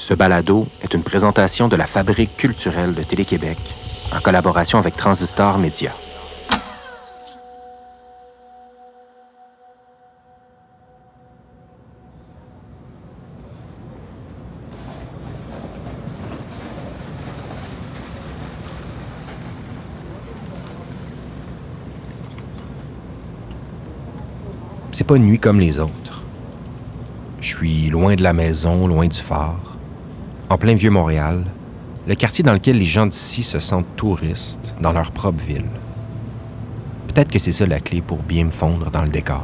Ce balado est une présentation de la Fabrique culturelle de Télé-Québec en collaboration avec Transistor Média. C'est pas une nuit comme les autres. Je suis loin de la maison, loin du phare, en plein Vieux-Montréal, le quartier dans lequel les gens d'ici se sentent touristes dans leur propre ville. Peut-être que c'est ça la clé pour bien me fondre dans le décor.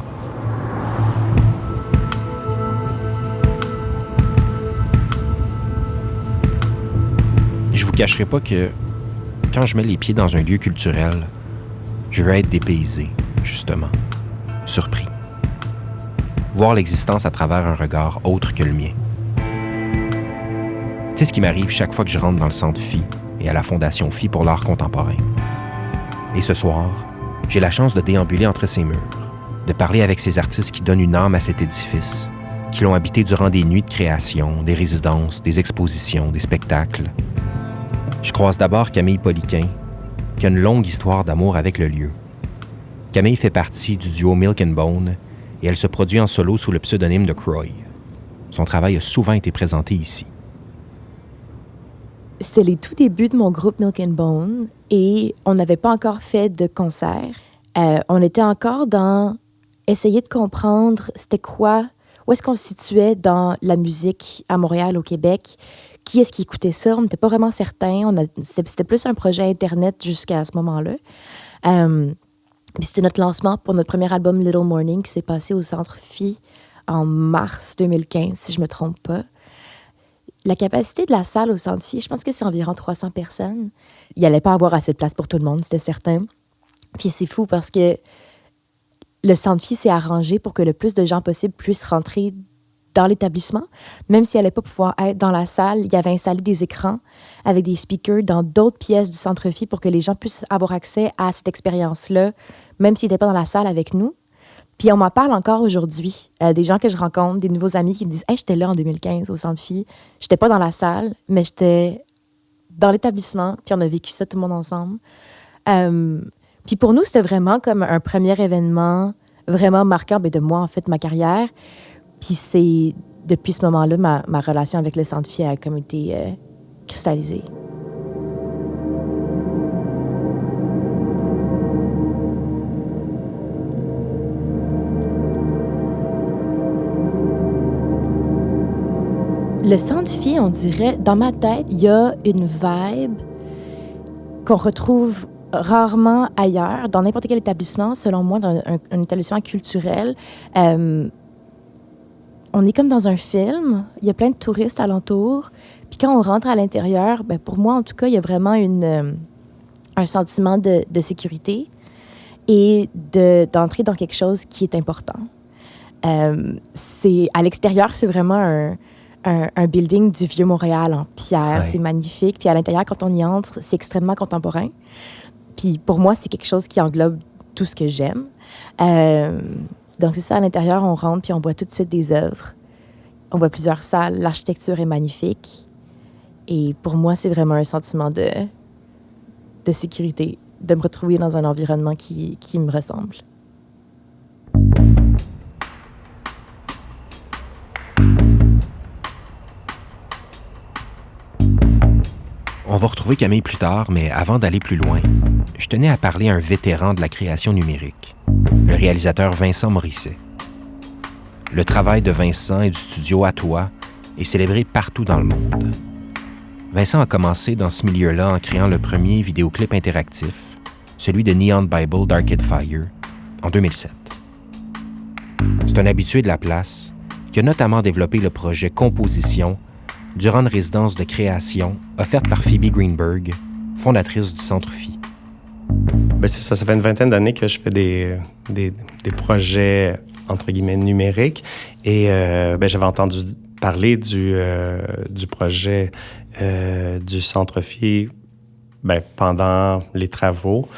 Je vous cacherai pas que quand je mets les pieds dans un lieu culturel, je veux être dépaysé, justement, surpris. Voir l'existence à travers un regard autre que le mien. C'est ce qui m'arrive chaque fois que je rentre dans le Centre Phi et à la Fondation Phi pour l'art contemporain. Et ce soir, j'ai la chance de déambuler entre ces murs, de parler avec ces artistes qui donnent une âme à cet édifice, qui l'ont habité durant des nuits de création, des résidences, des expositions, des spectacles. Je croise d'abord Camille Poliquin, qui a une longue histoire d'amour avec le lieu. Camille fait partie du duo Milk and Bone et elle se produit en solo sous le pseudonyme de Croy. Son travail a souvent été présenté ici. C'était les tout débuts de mon groupe Milk and Bone et on n'avait pas encore fait de concert. On était encore dans essayer de comprendre c'était quoi, où est-ce qu'on se situait dans la musique à Montréal, au Québec. Qui est-ce qui écoutait ça? On n'était pas vraiment certains. C'était plus un projet Internet jusqu'à ce moment-là. Puis c'était notre lancement pour notre premier album Little Morning qui s'est passé au Centre Phi en mars 2015, si je ne me trompe pas. La capacité de la salle au Centre Phi, je pense que c'est environ 300 personnes. Il n'allait pas avoir assez de place pour tout le monde, c'était certain. Puis c'est fou parce que le Centre Phi s'est arrangé pour que le plus de gens possible puissent rentrer dans l'établissement. Même s'ils n'allaient pas pouvoir être dans la salle, il y avait installé des écrans avec des speakers dans d'autres pièces du Centre Phi pour que les gens puissent avoir accès à cette expérience-là, même s'ils n'étaient pas dans la salle avec nous. Puis on m'en parle encore aujourd'hui. Des gens que je rencontre, des nouveaux amis qui me disent « Hey, j'étais là en 2015 au Centre Phi. J'étais pas dans la salle, mais j'étais dans l'établissement. Puis on a vécu ça tout le monde ensemble. » Puis pour nous, c'était vraiment comme un premier événement vraiment marquant de moi, en fait, ma carrière. Puis c'est, depuis ce moment-là, ma relation avec le Centre Phi a comme été cristallisée. Le Centre Phi, on dirait, dans ma tête, il y a une vibe qu'on retrouve rarement ailleurs, dans n'importe quel établissement, selon moi, dans un établissement culturel. On est comme dans un film, il y a plein de touristes alentour, puis quand on rentre à l'intérieur, pour moi, en tout cas, il y a vraiment un sentiment de sécurité et d'entrer dans quelque chose qui est important. À l'extérieur, c'est vraiment un building du Vieux-Montréal en pierre, ouais. C'est magnifique. Puis à l'intérieur, quand on y entre, c'est extrêmement contemporain. Puis pour moi, c'est quelque chose qui englobe tout ce que j'aime. Donc c'est ça, à l'intérieur, on rentre puis on voit tout de suite des œuvres. On voit plusieurs salles, l'architecture est magnifique. Et pour moi, c'est vraiment un sentiment de sécurité, de me retrouver dans un environnement qui me ressemble. On va retrouver Camille plus tard, mais avant d'aller plus loin, je tenais à parler à un vétéran de la création numérique, le réalisateur Vincent Morisset. Le travail de Vincent et du studio À Toi est célébré partout dans le monde. Vincent a commencé dans ce milieu-là en créant le premier vidéoclip interactif, celui de Neon Bible d'Arcade Fire, en 2007. C'est un habitué de la place qui a notamment développé le projet Composition durant une résidence de création offerte par Phoebe Greenberg, fondatrice du Centre Phi. Ça fait une vingtaine d'années que je fais des projets, entre guillemets, numériques. Et j'avais entendu parler du projet du Centre Phi pendant les travaux.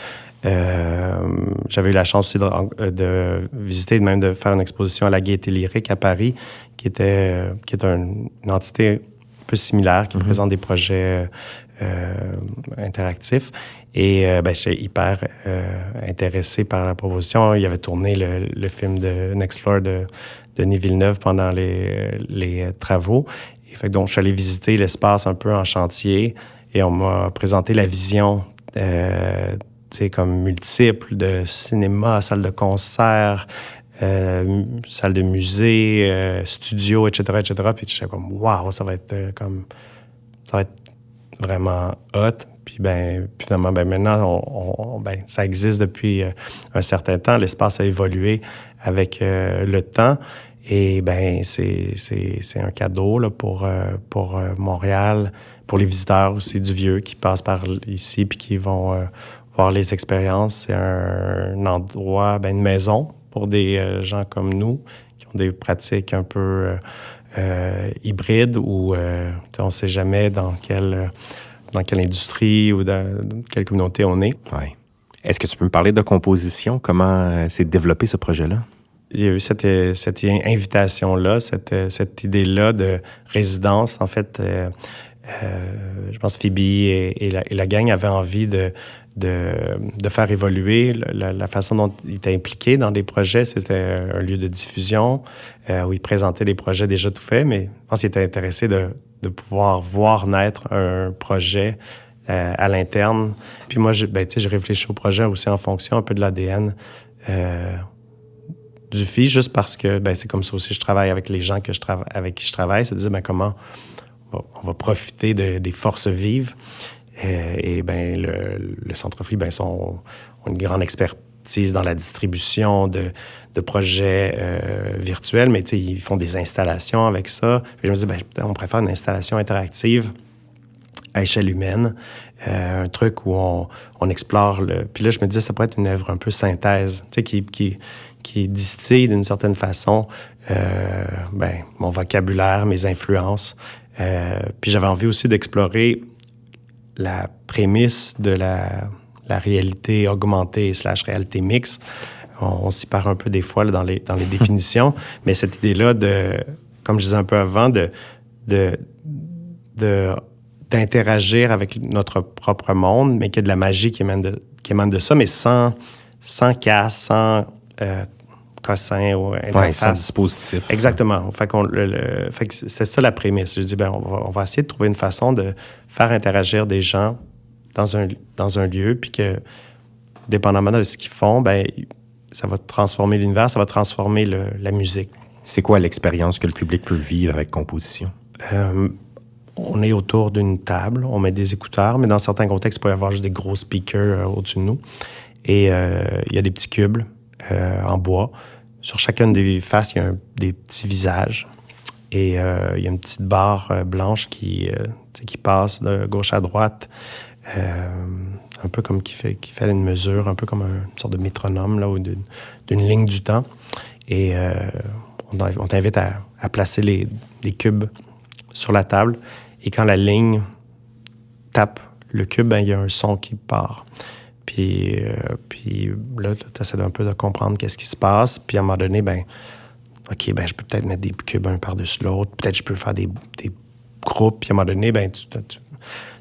J'avais eu la chance aussi de visiter, même de faire une exposition à la Gaieté Lyrique à Paris, qui est une entité peu similaires, qui présentent des projets interactifs. Et j'étais hyper intéressé par la proposition. Il avait tourné le film de Next Floor de Denis Villeneuve pendant les travaux. Et fait, donc, je suis allé visiter l'espace un peu en chantier et on m'a présenté la vision comme multiple de cinéma, salle de concert, salle de musée, studio, etc., etc. Puis j'étais comme, wow, ça va être vraiment hot. Puis finalement, maintenant, ça existe depuis un certain temps. L'espace a évolué avec le temps. Et c'est un cadeau là, pour Montréal, pour les visiteurs aussi du Vieux qui passent par ici puis qui vont voir les expériences. C'est un endroit, une maison pour des gens comme nous qui ont des pratiques un peu hybrides où on ne sait jamais dans quelle industrie ou dans quelle communauté on est. Ouais. Est-ce que tu peux me parler de composition? Comment s'est développé ce projet-là? Il y a eu cette invitation-là, cette idée-là de résidence. En fait, je pense que Phoebe et la gang avaient envie de faire évoluer la façon dont ils étaient impliqués dans des projets. C'était un lieu de diffusion où ils présentaient des projets déjà tout faits, mais je pense qu'ils étaient intéressés de pouvoir voir naître un projet à l'interne. Puis moi, j'ai réfléchi au projet aussi en fonction un peu de l'ADN du FI, juste parce que c'est comme ça aussi je travaille avec les gens avec qui je travaille. C'est de dire comment on va profiter des forces vives. Le Centre FI ont une grande expertise dans la distribution de projets virtuels, mais ils font des installations avec ça. Puis je me dis, on préfère une installation interactive à échelle humaine, un truc où on explore Puis là, je me dis, ça pourrait être une œuvre un peu synthèse, qui distille d'une certaine façon mon vocabulaire, mes influences. Puis j'avais envie aussi d'explorer la prémisse de la réalité augmentée / réalité mixte. On s'y perd un peu des fois là, dans les définitions, mais cette idée-là comme je disais un peu avant, d'interagir avec notre propre monde, mais qu'il y a de la magie qui émane de ça, mais sans casse, sans cossin ou interface. Sans dispositif. Exactement. Fait que c'est ça la prémisse. Je dis, on va essayer de trouver une façon de faire interagir des gens dans un lieu, puis que, dépendamment de ce qu'ils font, ça va transformer l'univers, ça va transformer la musique. C'est quoi l'expérience que le public peut vivre avec composition? On est autour d'une table, on met des écouteurs, mais dans certains contextes, il peut y avoir juste des gros speakers au-dessus de nous. Et il y a des petits cubes en bois. Sur chacune des faces, il y a des petits visages. Et il y a une petite barre blanche qui passe de gauche à droite, un peu comme qui fait une mesure, un peu comme une sorte de métronome là, ou d'une ligne du temps. Et on t'invite à placer les cubes sur la table. Et quand la ligne tape le cube, il y a un son qui part. Puis là, tu essaies un peu de comprendre qu'est-ce qui se passe. Puis à un moment donné, OK, je peux peut-être mettre des cubes un par-dessus l'autre. Peut-être je peux faire des groupes. Puis à un moment donné,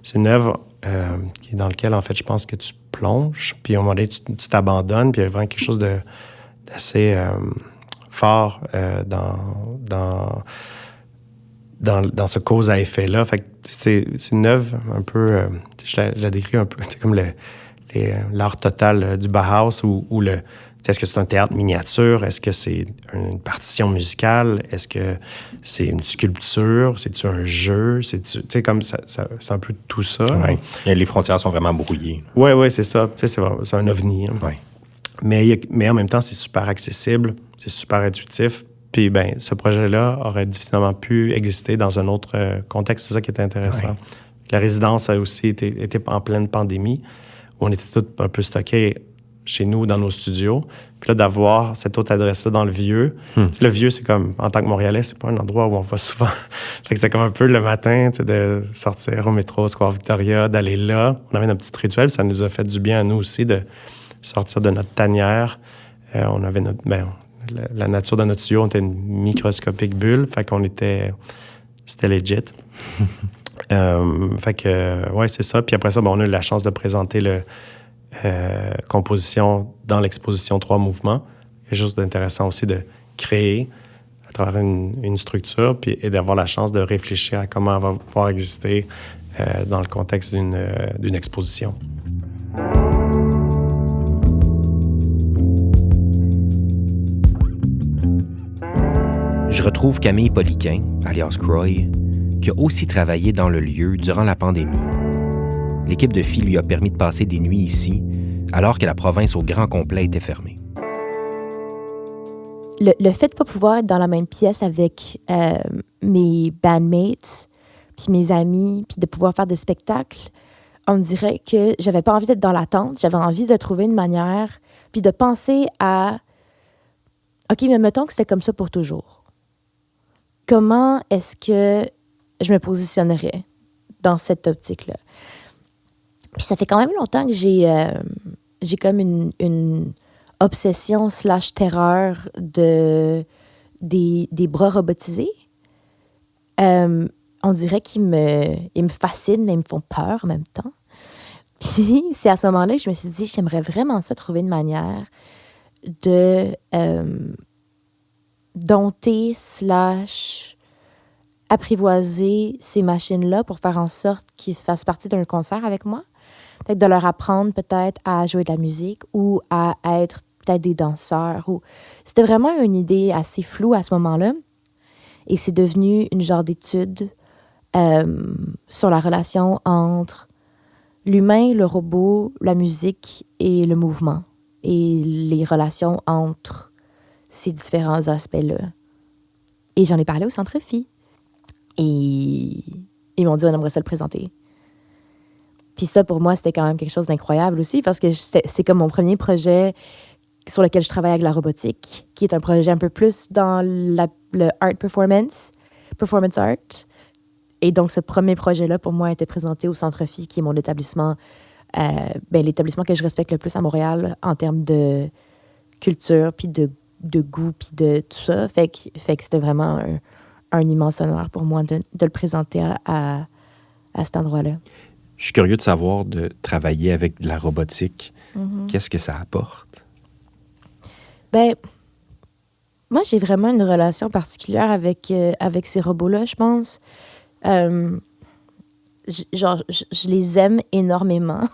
c'est une œuvre dans laquelle, en fait, je pense que tu plonges. Puis à un moment donné, tu t'abandonnes. Puis il y a vraiment quelque chose d'assez fort dans ce cause à effet-là. Fait que c'est une œuvre un peu... je la décris un peu, c'est comme l'art total du Bauhaus où est-ce que c'est un théâtre miniature? Est-ce que c'est une partition musicale? Est-ce que c'est une sculpture? C'est-tu un jeu? C'est comme ça, c'est un peu tout ça. Ouais. Et les frontières sont vraiment brouillées. Oui, c'est ça. C'est un ovni. Hein. Ouais. Mais en même temps, c'est super accessible, c'est super intuitif. Puis, ce projet-là aurait difficilement pu exister dans un autre contexte. C'est ça qui était intéressant. Ouais. La résidence a aussi été en pleine pandémie, où on était tous un peu stockés chez nous, dans nos studios. Puis là, d'avoir cette autre adresse-là dans le Vieux. Le Vieux, c'est comme, en tant que Montréalais, c'est pas un endroit où on va souvent. Fait que c'est comme un peu le matin, de sortir au métro, Square Victoria, d'aller là. On avait notre petit rituel, ça nous a fait du bien à nous aussi de sortir de notre tanière. On avait la nature de notre studio, on était une microscopique bulle. Fait qu'on était c'était legit. Fait que, ouais, c'est ça. Puis après ça, on a eu la chance de présenter le composition dans l'exposition 3 mouvements. Quelque chose d'intéressant aussi de créer à travers une structure et d'avoir la chance de réfléchir à comment elle va pouvoir exister dans le contexte d'une exposition. Je retrouve Camille Poliquin, alias Croy, qui a aussi travaillé dans le lieu durant la pandémie. L'équipe de filles lui a permis de passer des nuits ici, alors que la province au grand complet était fermée. Le fait de ne pas pouvoir être dans la même pièce avec mes bandmates, puis mes amis, puis de pouvoir faire des spectacles, on me dirait que j'avais pas envie d'être dans l'attente, j'avais envie de trouver une manière, puis de penser à « OK, mais mettons que c'était comme ça pour toujours. Comment est-ce que je me positionnerais dans cette optique-là? » Puis ça fait quand même longtemps que j'ai comme une obsession / terreur des bras robotisés. On dirait qu'ils me fascinent, mais ils me font peur en même temps. Puis c'est à ce moment-là que je me suis dit, j'aimerais vraiment ça, trouver une manière de dompter / apprivoiser ces machines-là pour faire en sorte qu'ils fassent partie d'un concert avec moi. Peut-être de leur apprendre peut-être à jouer de la musique ou à être peut-être des danseurs. C'était vraiment une idée assez floue à ce moment-là. Et c'est devenu une genre d'étude sur la relation entre l'humain, le robot, la musique et le mouvement. Et les relations entre ces différents aspects-là. Et j'en ai parlé au Centre Phi. Et ils m'ont dit, on aimerait ça le présenter. Puis ça, pour moi, c'était quand même quelque chose d'incroyable aussi, parce que c'est comme mon premier projet sur lequel je travaille avec la robotique, qui est un projet un peu plus dans le art performance art. Et donc, ce premier projet-là, pour moi, a été présenté au Centre Phi, qui est mon établissement, l'établissement que je respecte le plus à Montréal en termes de culture, puis de goût, puis de tout ça. Fait que c'était vraiment un immense honneur pour moi de le présenter à cet endroit-là. Je suis curieux de savoir, de travailler avec de la robotique, qu'est-ce que ça apporte? Moi, j'ai vraiment une relation particulière avec ces robots-là, je pense. Je les aime énormément.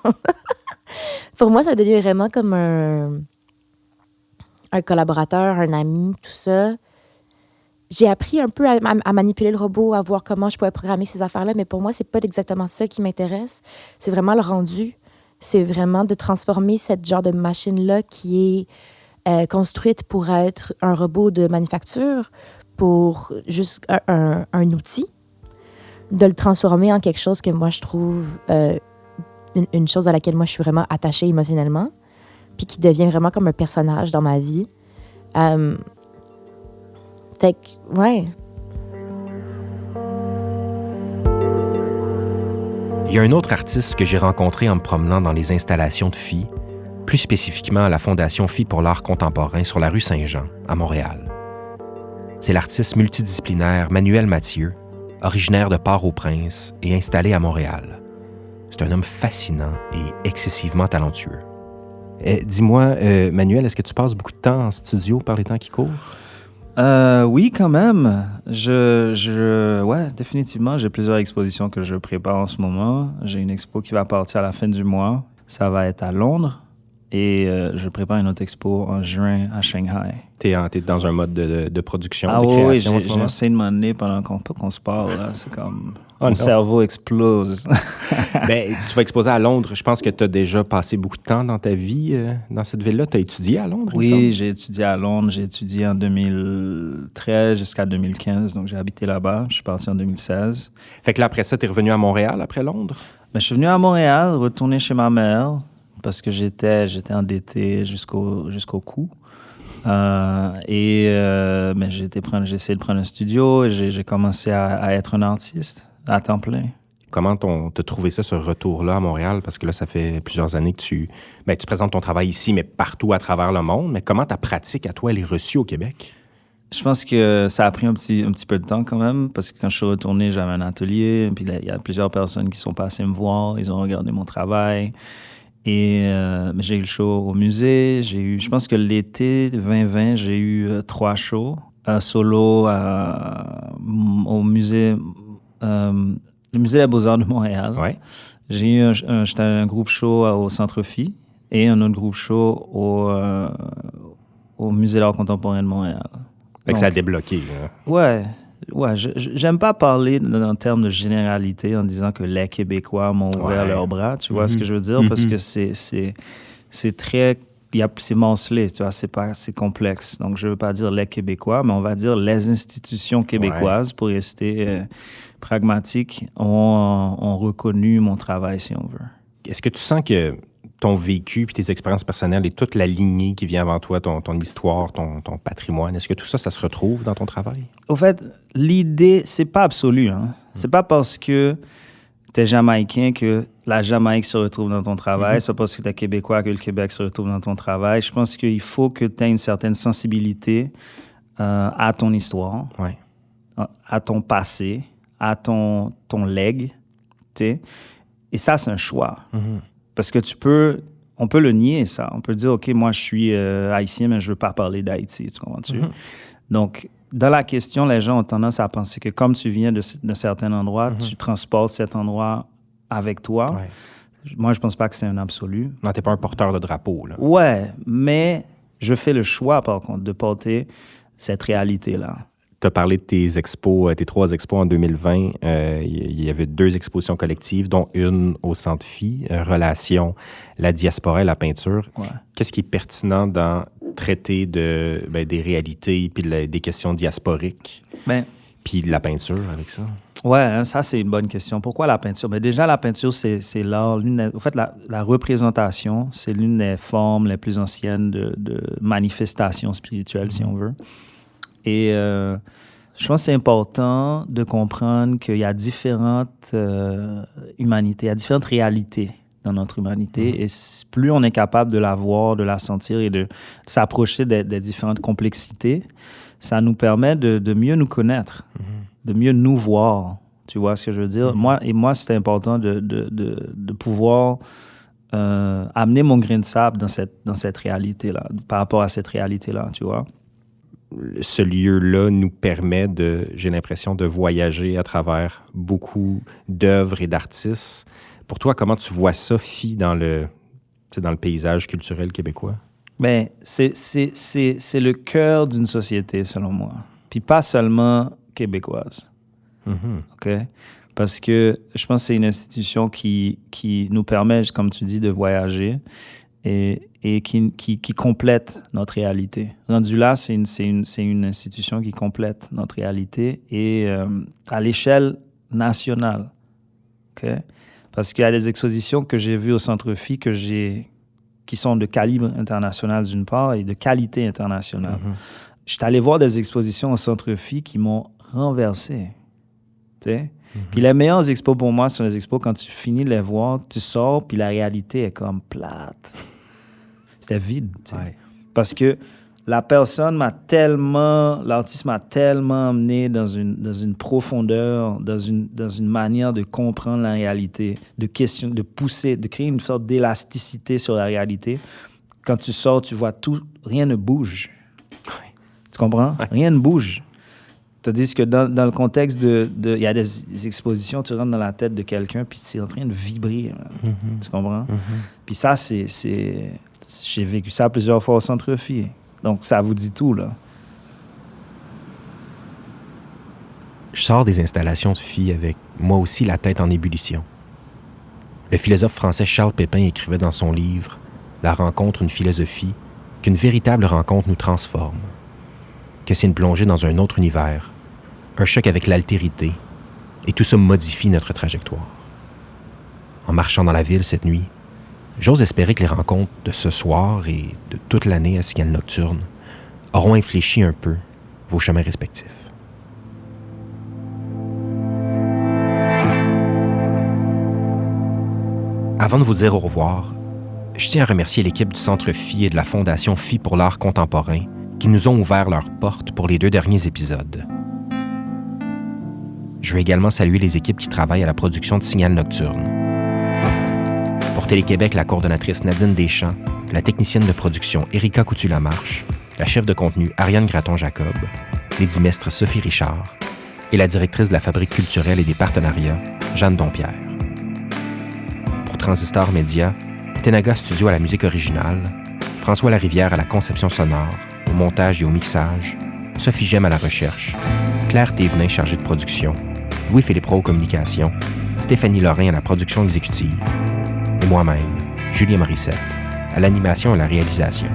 Pour moi, ça devient vraiment comme un collaborateur, un ami, tout ça. J'ai appris un peu à manipuler le robot, à voir comment je pouvais programmer ces affaires-là, mais pour moi, c'est pas exactement ça qui m'intéresse. C'est vraiment le rendu. C'est vraiment de transformer cette genre de machine-là qui est construite pour être un robot de manufacture, pour juste un outil, de le transformer en quelque chose que moi, je trouve une chose à laquelle moi, je suis vraiment attachée émotionnellement, puis qui devient vraiment comme un personnage dans ma vie. Fait que, ouais. Il y a un autre artiste que j'ai rencontré en me promenant dans les installations de Phi, plus spécifiquement à la Fondation Phi pour l'art contemporain sur la rue Saint-Jean, à Montréal. C'est l'artiste multidisciplinaire Manuel Mathieu, originaire de Port-au-Prince et installé à Montréal. C'est un homme fascinant et excessivement talentueux. Dis-moi, Manuel, est-ce que tu passes beaucoup de temps en studio par les temps qui courent? Oui, quand même. Ouais, définitivement, j'ai plusieurs expositions que je prépare en ce moment. J'ai une expo qui va partir à la fin du mois. Ça va être à Londres. Et je prépare une autre expo en juin à Shanghai. T'es dans un mode de production, de création oui, en ce moment? j'essaie de m'emmener pendant qu'on se parle. Là. C'est comme... Mon cerveau explose. Tu vas exposer à Londres. Je pense que tu as déjà passé beaucoup de temps dans ta vie dans cette ville-là. Tu as étudié à Londres? Oui, j'ai étudié à Londres. J'ai étudié en 2013 jusqu'à 2015. Donc, j'ai habité là-bas. Je suis parti en 2016. Fait que là, après ça, tu es revenu à Montréal après Londres? Je suis venu à Montréal, retourner chez ma mère parce que j'étais endetté jusqu'au cou. J'ai essayé de prendre un studio et j'ai commencé à être un artiste à temps plein. Comment t'as trouvé ça, ce retour-là à Montréal? Parce que là, ça fait plusieurs années que tu présentes ton travail ici, mais partout à travers le monde. Mais comment ta pratique à toi, elle est reçue au Québec? Je pense que ça a pris un petit peu de temps quand même, parce que quand je suis retourné, j'avais un atelier, puis il y a plusieurs personnes qui sont passées me voir, ils ont regardé mon travail. Et j'ai eu le show au musée. Je pense que l'été 2020, j'ai eu 3 shows. Un solo au musée, le musée des Beaux-Arts de Montréal. Ouais. J'ai eu j'étais un groupe show au Centre Phi et un autre groupe show au musée d'art contemporain de Montréal. Fait que ça a débloqué. Hein. Ouais. J'aime pas parler en termes de généralité en disant que les Québécois m'ont ouvert leurs bras, tu vois ce que je veux dire? Parce que c'est très... c'est morcelé, tu vois, c'est complexe. Donc, je veux pas dire les Québécois, mais on va dire les institutions québécoises, pour rester pragmatique, ont reconnu mon travail, si on veut. Est-ce que tu sens que ton vécu puis tes expériences personnelles et toute la lignée qui vient avant toi, ton histoire, ton patrimoine, est-ce que tout ça, ça se retrouve dans ton travail? Au fait, l'idée, c'est pas absolu. Hein? C'est pas parce que t'es Jamaïcain que la Jamaïque se retrouve dans ton travail. C'est pas parce que t'es Québécois que le Québec se retrouve dans ton travail. Je pense qu'il faut que t'aies une certaine sensibilité à ton histoire, à ton passé, à ton legs, tu sais. Et ça, c'est un choix. Parce que on peut le nier, ça. On peut dire, OK, moi, je suis haïtien, mais je veux pas parler d'Haïti, tu comprends-tu? Donc, dans la question, les gens ont tendance à penser que comme tu viens d'un certain endroit, tu transportes cet endroit avec toi. Ouais. Moi, je pense pas que c'est un absolu. Non, t'es pas un porteur de drapeau, là. Ouais, mais je fais le choix, par contre, de porter cette réalité-là. Tu as parlé de tes expos, tes 3 expos en 2020. Il y avait 2 expositions collectives, dont une au Centre Phi, Relations, la diaspora et la peinture. Ouais. Qu'est-ce qui est pertinent dans traiter des réalités puis des questions diasporiques puis de la peinture avec ça? Ouais, hein, ça, c'est une bonne question. Pourquoi la peinture? Mais déjà, la peinture, c'est l'art. En fait, la représentation, c'est l'une des formes les plus anciennes de manifestation spirituelle, si on veut. Et je pense que c'est important de comprendre qu'il y a différentes humanités, il y a différentes réalités dans notre humanité. Et plus on est capable de la voir, de la sentir et de s'approcher des différentes complexités, ça nous permet de mieux nous connaître, de mieux nous voir. Tu vois ce que je veux dire? Moi, c'est important de pouvoir amener mon grain de sable dans cette réalité-là, par rapport à cette réalité-là, tu vois? Ce lieu-là nous permet j'ai l'impression, de voyager à travers beaucoup d'œuvres et d'artistes. Pour toi, comment tu vois ça, Phi, dans le paysage culturel québécois? Bien, c'est le cœur d'une société, selon moi. Puis pas seulement québécoise. OK? Parce que je pense que c'est une institution qui nous permet, comme tu dis, de voyager et qui complète notre réalité. Rendu là, c'est une institution qui complète notre réalité et à l'échelle nationale. Okay? Parce qu'il y a des expositions que j'ai vues au Centre Phi qui sont de calibre international d'une part et de qualité internationale. Je suis allé voir des expositions au Centre Phi qui m'ont renversé. Puis les meilleures expos pour moi sont les expos quand tu finis de les voir, tu sors, puis la réalité est comme plate. C'était vide, tu sais. Ouais. Parce que l'artiste m'a tellement amené dans une profondeur, dans une manière de comprendre la réalité, de pousser, de créer une sorte d'élasticité sur la réalité. Quand tu sors, tu vois tout, rien ne bouge. Ouais. Tu comprends? Ouais. Rien ne bouge. Tandis que dans le contexte il y a des expositions, tu rentres dans la tête de quelqu'un, puis c'est en train de vibrer. Tu comprends? Puis ça, j'ai vécu ça plusieurs fois au Centre Phi. Donc, ça vous dit tout, là. Je sors des installations de Phi avec, moi aussi, la tête en ébullition. Le philosophe français Charles Pépin écrivait dans son livre « La rencontre, une philosophie » qu'une véritable rencontre nous transforme, que c'est une plongée dans un autre univers, un choc avec l'altérité, et tout ça modifie notre trajectoire. En marchant dans la ville cette nuit, j'ose espérer que les rencontres de ce soir et de toute l'année à Cigale Nocturne auront infléchi un peu vos chemins respectifs. Avant de vous dire au revoir, je tiens à remercier l'équipe du Centre Phi et de la Fondation Phi pour l'art contemporain qui nous ont ouvert leurs portes pour les 2 derniers épisodes. Je veux également saluer les équipes qui travaillent à la production de Signal Nocturne. Pour Télé-Québec, la coordonnatrice Nadine Deschamps, la technicienne de production Erika Coutu-Lamarche, la chef de contenu Ariane Graton-Jacob, l'édimestre Sophie Richard et la directrice de la Fabrique culturelle et des partenariats, Jeanne Dompierre. Pour Transistor Média, Tenaga Studio à la musique originale, François Larivière à la conception sonore, au montage et au mixage, Sophie Gemme à la recherche, Claire Thévenin chargée de production, Louis-Philippe Rowe aux communications, Stéphanie Lorrain à la production exécutive et moi-même, Julien Morissette, à l'animation et à la réalisation.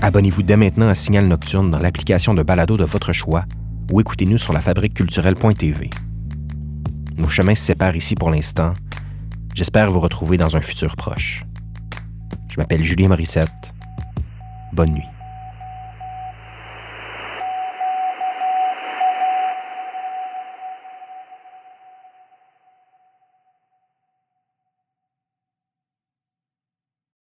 Abonnez-vous dès maintenant à Signal Nocturne dans l'application de balado de votre choix ou écoutez-nous sur lafabriqueculturelle.tv. Nos chemins se séparent ici pour l'instant. J'espère vous retrouver dans un futur proche. Je m'appelle Julien Morissette. Bonne nuit.